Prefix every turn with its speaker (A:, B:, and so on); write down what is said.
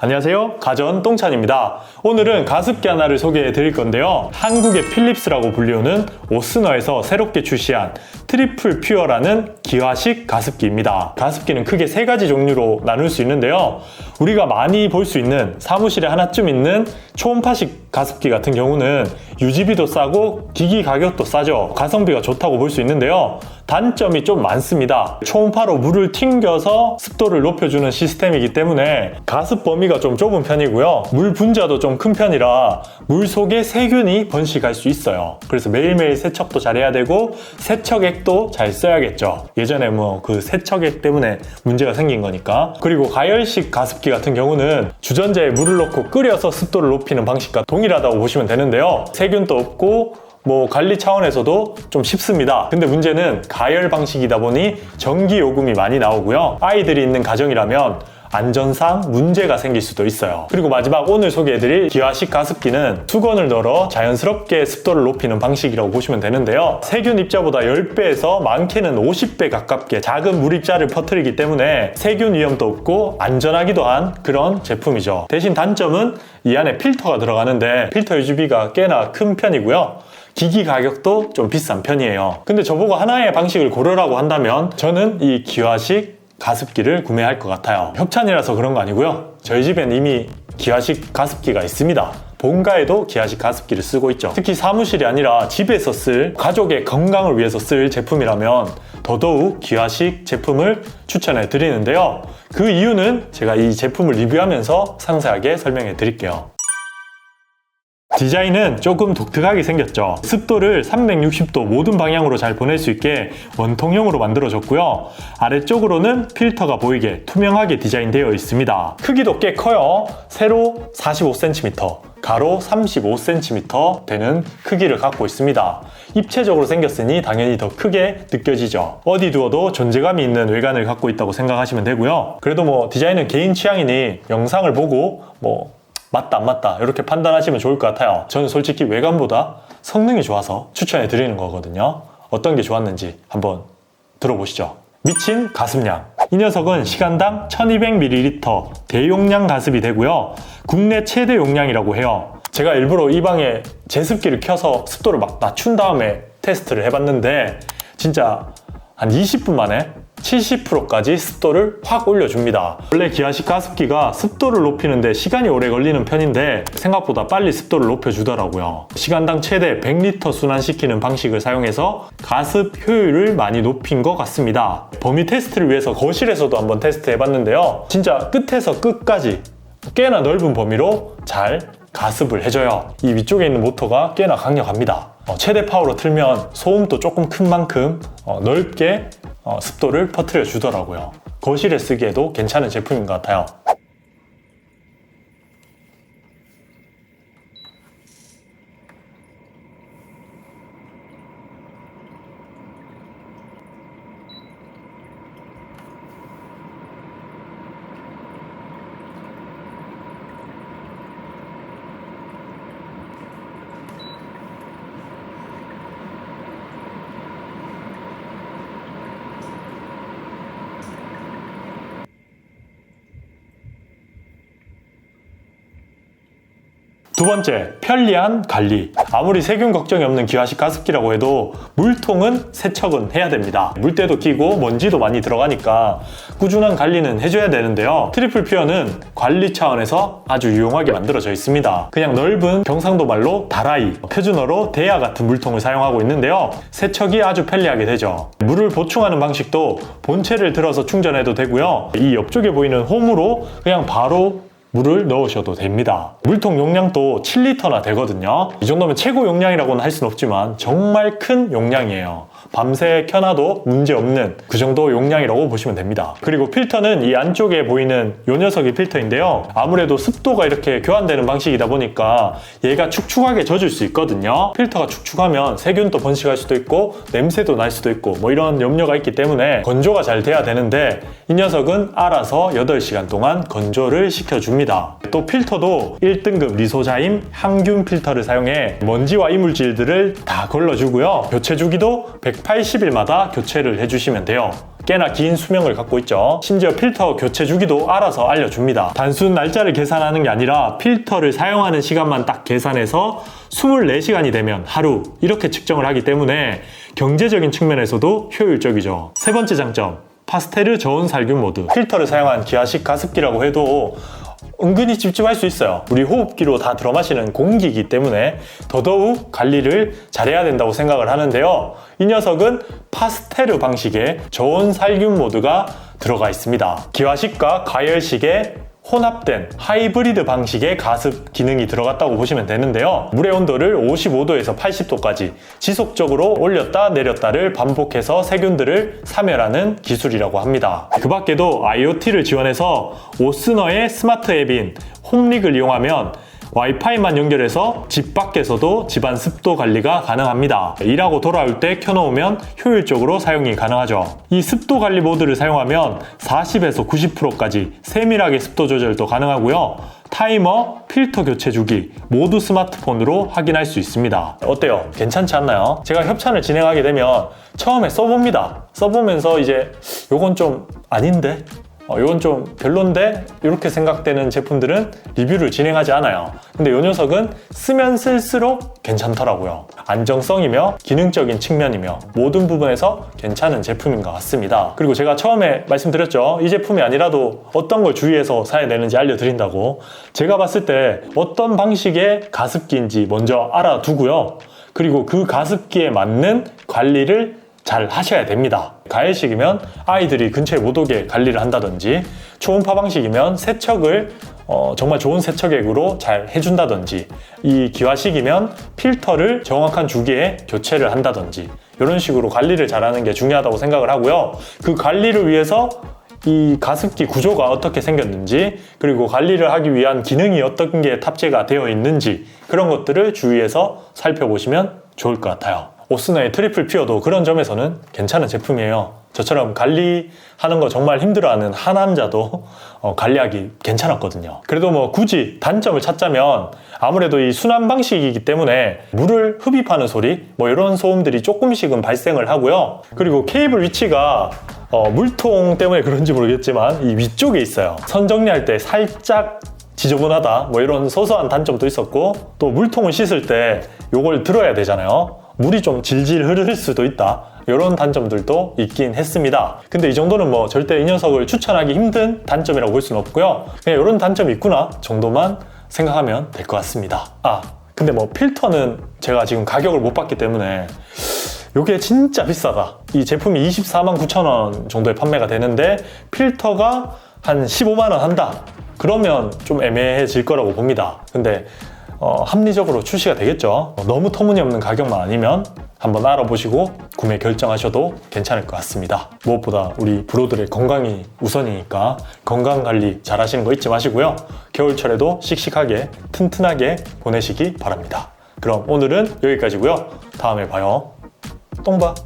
A: 안녕하세요, 가전 똥찬입니다. 오늘은 가습기 하나를 소개해 드릴 건데요, 한국의 필립스라고 불리우는 오스너에서 새롭게 출시한 트리플 퓨어라는 기화식 가습기입니다. 가습기는 크게 세 가지 종류로 나눌 수 있는데요, 우리가 많이 볼 수 있는 사무실에 하나쯤 있는 초음파식 가습기 같은 경우는 유지비도 싸고 기기 가격도 싸죠. 가성비가 좋다고 볼 수 있는데요, 단점이 좀 많습니다. 초음파로 물을 튕겨서 습도를 높여주는 시스템이기 때문에 가습 범위가 좀 좁은 편이고요, 물 분자도 좀 큰 편이라 물 속에 세균이 번식할 수 있어요. 그래서 매일매일 세척도 잘해야 되고 세척액도 잘 써야겠죠. 예전에 그 세척액 때문에 문제가 생긴 거니까. 그리고 가열식 가습기 같은 경우는 주전자에 물을 넣고 끓여서 습도를 높이는 방식과 동일하다고 보시면 되는데요, 세균도 없고 관리 차원에서도 좀 쉽습니다. 근데 문제는 가열 방식이다 보니 전기 요금이 많이 나오고요, 아이들이 있는 가정이라면 안전상 문제가 생길 수도 있어요. 그리고 마지막 오늘 소개해드릴 기화식 가습기는 수건을 널어 자연스럽게 습도를 높이는 방식이라고 보시면 되는데요, 세균 입자보다 10배에서 많게는 50배 가깝게 작은 물 입자를 퍼뜨리기 때문에 세균 위험도 없고 안전하기도 한 그런 제품이죠. 대신 단점은 이 안에 필터가 들어가는데 필터 유지비가 꽤나 큰 편이고요, 기기 가격도 좀 비싼 편이에요. 근데 저보고 하나의 방식을 고르라고 한다면 저는 이 기화식 가습기를 구매할 것 같아요. 협찬이라서 그런 거 아니고요, 저희 집엔 이미 기화식 가습기가 있습니다. 본가에도 기화식 가습기를 쓰고 있죠. 특히 사무실이 아니라 집에서 쓸, 가족의 건강을 위해서 쓸 제품이라면 더더욱 기화식 제품을 추천해 드리는데요, 그 이유는 제가 이 제품을 리뷰하면서 상세하게 설명해 드릴게요. 디자인은 조금 독특하게 생겼죠. 습도를 360도 모든 방향으로 잘 보낼 수 있게 원통형으로 만들어졌고요, 아래쪽으로는 필터가 보이게 투명하게 디자인되어 있습니다. 크기도 꽤 커요. 세로 45cm, 가로 35cm 되는 크기를 갖고 있습니다. 입체적으로 생겼으니 당연히 더 크게 느껴지죠. 어디 두어도 존재감이 있는 외관을 갖고 있다고 생각하시면 되고요, 그래도 디자인은 개인 취향이니 영상을 보고 맞다 안 맞다 이렇게 판단하시면 좋을 것 같아요. 저는 솔직히 외관보다 성능이 좋아서 추천해 드리는 거거든요. 어떤 게 좋았는지 한번 들어보시죠. 미친 가습량. 이 녀석은 시간당 1200ml 대용량 가습이 되고요, 국내 최대 용량이라고 해요. 제가 일부러 이 방에 제습기를 켜서 습도를 낮춘 다음에 테스트를 해봤는데 진짜 한 20분 만에 70%까지 습도를 확 올려줍니다. 원래 기화식 가습기가 습도를 높이는데 시간이 오래 걸리는 편인데 생각보다 빨리 습도를 높여주더라고요. 시간당 최대 100리터 순환시키는 방식을 사용해서 가습 효율을 많이 높인 것 같습니다. 범위 테스트를 위해서 거실에서도 한번 테스트 해봤는데요, 진짜 끝에서 끝까지 꽤나 넓은 범위로 잘 가습을 해줘요. 이 위쪽에 있는 모터가 꽤나 강력합니다. 최대 파워로 틀면 소음도 조금 큰 만큼 넓게 습도를 퍼뜨려 주더라고요. 거실에 쓰기에도 괜찮은 제품인 것 같아요. 두 번째, 편리한 관리. 아무리 세균 걱정이 없는 기화식 가습기라고 해도 물통은 세척은 해야 됩니다. 물때도 끼고 먼지도 많이 들어가니까 꾸준한 관리는 해줘야 되는데요, 트리플 퓨어는 관리 차원에서 아주 유용하게 만들어져 있습니다. 그냥 넓은 경상도 말로 다라이, 표준어로 대야 같은 물통을 사용하고 있는데요, 세척이 아주 편리하게 되죠. 물을 보충하는 방식도 본체를 들어서 충전해도 되고요, 이 옆쪽에 보이는 홈으로 그냥 바로 물을 넣으셔도 됩니다. 물통 용량도 7리터나 되거든요. 이 정도면 최고 용량이라고는 할 수는 없지만 정말 큰 용량이에요. 밤새 켜놔도 문제없는 그 정도 용량이라고 보시면 됩니다. 그리고 필터는 이 안쪽에 보이는 이 녀석이 필터인데요, 아무래도 습도가 이렇게 교환되는 방식이다 보니까 얘가 축축하게 젖을 수 있거든요. 필터가 축축하면 세균도 번식할 수도 있고 냄새도 날 수도 있고 이런 염려가 있기 때문에 건조가 잘 돼야 되는데 이 녀석은 알아서 8시간 동안 건조를 시켜줍니다. 또 필터도 1등급 리소자임 항균 필터를 사용해 먼지와 이물질들을 다 걸러주고요, 교체 주기도 180일마다 교체를 해주시면 돼요. 꽤나 긴 수명을 갖고 있죠. 심지어 필터 교체 주기도 알아서 알려줍니다. 단순 날짜를 계산하는 게 아니라 필터를 사용하는 시간만 딱 계산해서 24시간이 되면 하루 이렇게 측정을 하기 때문에 경제적인 측면에서도 효율적이죠. 세 번째 장점, 파스텔 저온 살균 모드. 필터를 사용한 기아식 가습기라고 해도 은근히 찝찝할 수 있어요. 우리 호흡기로 다 들어마시는 공기이기 때문에 더더욱 관리를 잘해야 된다고 생각을 하는데요. 이 녀석은 파스텔 방식의 저온 살균 모드가 들어가 있습니다. 기화식과 가열식의 혼합된 하이브리드 방식의 가습 기능이 들어갔다고 보시면 되는데요. 물의 온도를 55도에서 80도까지 지속적으로 올렸다 내렸다를 반복해서 세균들을 사멸하는 기술이라고 합니다. 그 밖에도 IoT를 지원해서 오스너의 스마트 앱인 홈릭을 이용하면 와이파이만 연결해서 집 밖에서도 집안 습도 관리가 가능합니다. 일하고 돌아올 때 켜놓으면 효율적으로 사용이 가능하죠. 이 습도 관리 모드를 사용하면 40에서 90%까지 세밀하게 습도 조절도 가능하고요. 타이머, 필터 교체 주기 모두 스마트폰으로 확인할 수 있습니다. 어때요? 괜찮지 않나요? 제가 협찬을 진행하게 되면 처음에 써봅니다. 써보면서 이제 요건 좀 아닌데? 이건 좀 별론데? 이렇게 생각되는 제품들은 리뷰를 진행하지 않아요. 근데 이 녀석은 쓰면 쓸수록 괜찮더라고요. 안정성이며 기능적인 측면이며 모든 부분에서 괜찮은 제품인 것 같습니다. 그리고 제가 처음에 말씀드렸죠. 이 제품이 아니라도 어떤 걸 주의해서 사야 되는지 알려드린다고. 제가 봤을 때 어떤 방식의 가습기인지 먼저 알아두고요. 그리고 그 가습기에 맞는 관리를 잘 하셔야 됩니다. 가열식이면 아이들이 근처에 못 오게 관리를 한다든지, 초음파 방식이면 세척을 정말 좋은 세척액으로 잘 해준다든지, 이 기화식이면 필터를 정확한 주기에 교체를 한다든지 이런 식으로 관리를 잘하는 게 중요하다고 생각을 하고요. 그 관리를 위해서 이 가습기 구조가 어떻게 생겼는지, 그리고 관리를 하기 위한 기능이 어떤 게 탑재가 되어 있는지, 그런 것들을 주의해서 살펴보시면 좋을 것 같아요. 오스너의 트리플 퓨어도 그런 점에서는 괜찮은 제품이에요. 저처럼 관리하는 거 정말 힘들어하는 하남자도 관리하기 괜찮았거든요. 그래도 뭐 굳이 단점을 찾자면 아무래도 이 순환 방식이기 때문에 물을 흡입하는 소리 뭐 이런 소음들이 조금씩은 발생을 하고요. 그리고 케이블 위치가 물통 때문에 그런지 모르겠지만 이 위쪽에 있어요. 선 정리할 때 살짝 지저분하다 뭐 이런 소소한 단점도 있었고, 또 물통을 씻을 때 요걸 들어야 되잖아요. 물이 좀 질질 흐를 수도 있다, 이런 단점들도 있긴 했습니다. 근데 이 정도는 뭐 절대 이 녀석을 추천하기 힘든 단점이라고 볼 수는 없고요. 그냥 이런 단점이 있구나 정도만 생각하면 될 것 같습니다. 근데 뭐 필터는 제가 지금 가격을 못 봤기 때문에 이게 진짜 비싸다. 이 제품이 249,000원 정도에 판매가 되는데 필터가 한 15만원 한다. 그러면 좀 애매해질 거라고 봅니다. 근데 합리적으로 출시가 되겠죠. 너무 터무니없는 가격만 아니면 한번 알아보시고 구매 결정하셔도 괜찮을 것 같습니다. 무엇보다 우리 브로들의 건강이 우선이니까 건강 관리 잘 하시는 거 잊지 마시고요. 겨울철에도 씩씩하게 튼튼하게 보내시기 바랍니다. 그럼 오늘은 여기까지고요. 다음에 봐요. 똥봐.